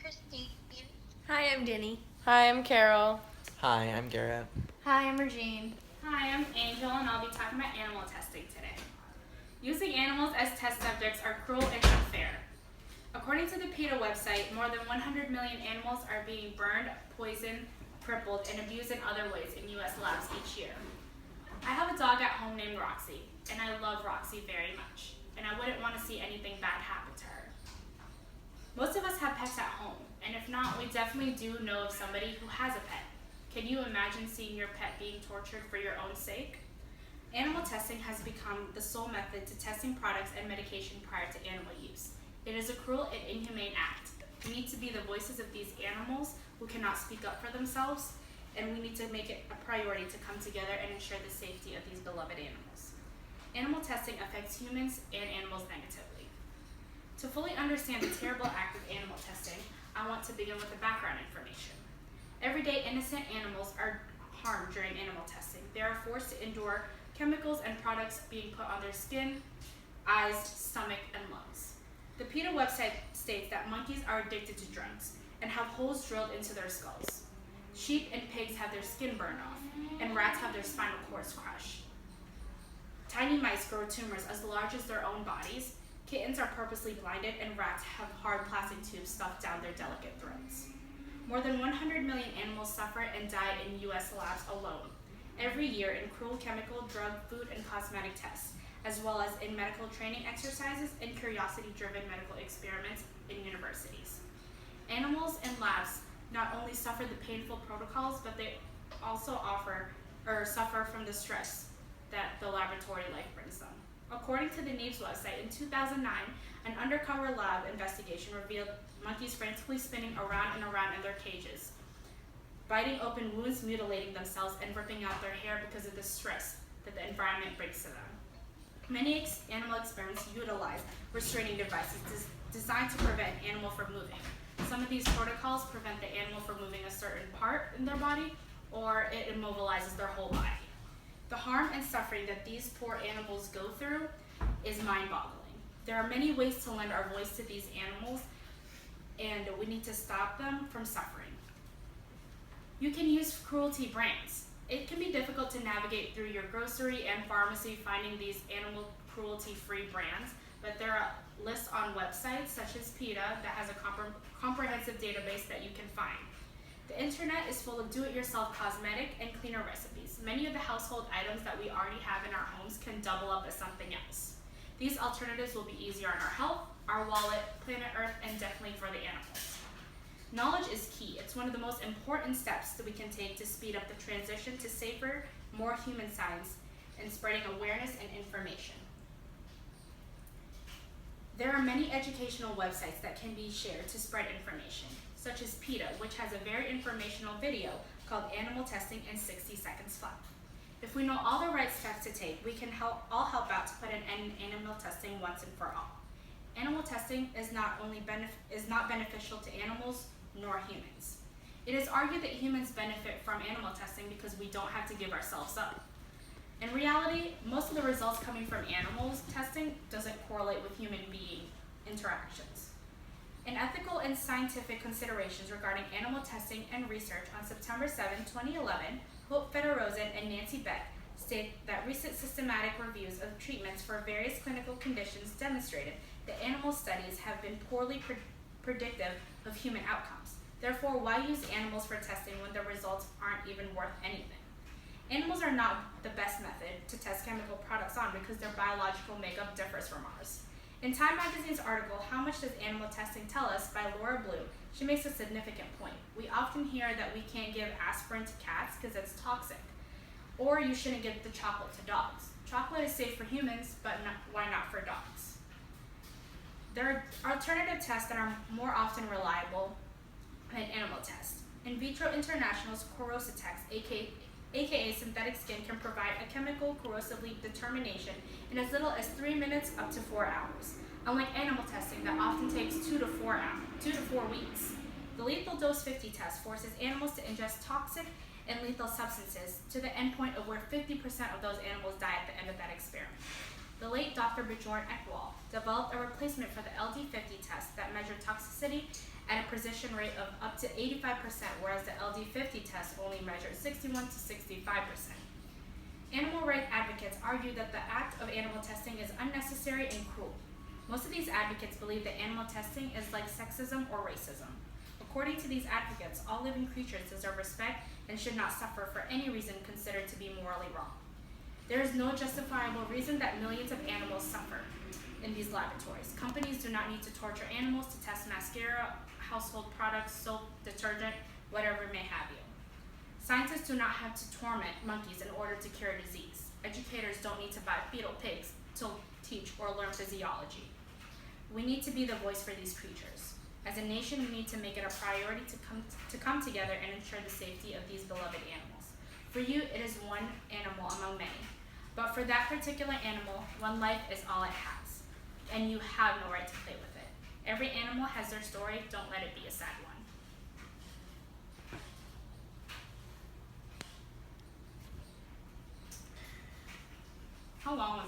Christine. Hi, I'm Denny. Hi, I'm Carol. Hi, I'm Garrett. Hi, I'm Regine. Hi, I'm Angel, and I'll be talking about animal testing today. Using animals as test subjects are cruel and unfair. According to the PETA website, more than 100 million animals are being burned, poisoned, crippled, and abused in other ways in U.S. labs each year. I have a dog at home named Roxy, and I love Roxy very much, and I wouldn't want to see anything bad happen to her. Most of us have pets at home, and if not, we definitely do know of somebody who has a pet. Can you imagine seeing your pet being tortured for your own sake? Animal testing has become the sole method to testing products and medication prior to animal use. It is a cruel and inhumane act. We need to be the voices of these animals who cannot speak up for themselves, and we need to make it a priority to come together and ensure the safety of these beloved animals. Animal testing affects humans and animals negatively. To fully understand the terrible act of animal testing, I want to begin with the background information. Every day, innocent animals are harmed during animal testing. They are forced to endure chemicals and products being put on their skin, eyes, stomach, and lungs. The PETA website states that monkeys are addicted to drugs and have holes drilled into their skulls. Sheep and pigs have their skin burned off, and rats have their spinal cords crushed. Tiny mice grow tumors as large as their own bodies. Kittens are purposely blinded, and rats have hard plastic tubes stuffed down their delicate throats. More than 100 million animals suffer and die in U.S. labs alone every year in cruel chemical, drug, food, and cosmetic tests, as well as in medical training exercises and curiosity-driven medical experiments in universities. Animals in labs not only suffer the painful protocols, but they also suffer from the stress that the laboratory life brings them. According to the NEEBS website, in 2009, an undercover lab investigation revealed monkeys frantically spinning around and around in their cages, biting open wounds, mutilating themselves, and ripping out their hair because of the stress that the environment brings to them. Many animal experiments utilize restraining devices designed to prevent animal from moving. Some of these protocols prevent the animal from moving a certain part in their body, or it immobilizes their whole body. The harm and suffering that these poor animals go through is mind-boggling. There are many ways to lend our voice to these animals, and we need to stop them from suffering. You can use cruelty brands. It can be difficult to navigate through your grocery and pharmacy finding these animal cruelty-free brands, but there are lists on websites such as PETA that has a comprehensive database that you can find. The internet is full of do-it-yourself cosmetic and cleaner recipes. Many of the household items that we already have in our homes can double up as something else. These alternatives will be easier on our health, our wallet, planet Earth, and definitely for the animals. Knowledge is key. It's one of the most important steps that we can take to speed up the transition to safer, more human science and spreading awareness and information. There are many educational websites that can be shared to spread information, such as PETA, which has a very informational video called Animal Testing in 60 Seconds Flat. If we know all the right steps to take, we can all help out to put an end to animal testing once and for all. Animal testing is not beneficial to animals nor humans. It is argued that humans benefit from animal testing because we don't have to give ourselves up. In reality, most of the results coming from animals testing doesn't correlate with human being interactions. In ethical and scientific considerations regarding animal testing and research on September 7, 2011, Hope Federosen and Nancy Beck state that recent systematic reviews of treatments for various clinical conditions demonstrated that animal studies have been poorly predictive of human outcomes. Therefore, why use animals for testing when the results aren't even worth anything? Animals are not the best method to test chemical products on because their biological makeup differs from ours. In Time Magazine's article, How Much Does Animal Testing Tell Us, by Laura Blue, she makes a significant point. We often hear that we can't give aspirin to cats because it's toxic, or you shouldn't give the chocolate to dogs. Chocolate is safe for humans, but why not for dogs? There are alternative tests that are more often reliable than animal tests. In Vitro International's Corrositex, aka synthetic skin, can provide a chemical corrosively determination in as little as 3 minutes up to 4 hours, unlike animal testing that often takes 2 to 4 weeks. The lethal dose 50 test forces animals to ingest toxic and lethal substances to the endpoint of where 50% of those animals die at the end of that experiment. The late Dr. Bjorn Ekwall developed a replacement for the LD50 test that measured toxicity at a precision rate of up to 85%, whereas the LD50 test only measured 61 to 65%. Animal rights advocates argue that the act of animal testing is unnecessary and cruel. Most of these advocates believe that animal testing is like sexism or racism. According to these advocates, all living creatures deserve respect and should not suffer for any reason considered to be morally wrong. There is no justifiable reason that millions of animals suffer in these laboratories. Companies do not need to torture animals to test mascara, household products, soap, detergent, whatever may have you. Scientists do not have to torment monkeys in order to cure disease. Educators don't need to buy fetal pigs to teach or learn physiology. We need to be the voice for these creatures. As a nation, we need to make it a priority to come together and ensure the safety of these beloved animals. For you, it is one animal among many. But for that particular animal, one life is all it has, and you have no right to play with it. Every animal has their story. Don't let it be a sad one. How long was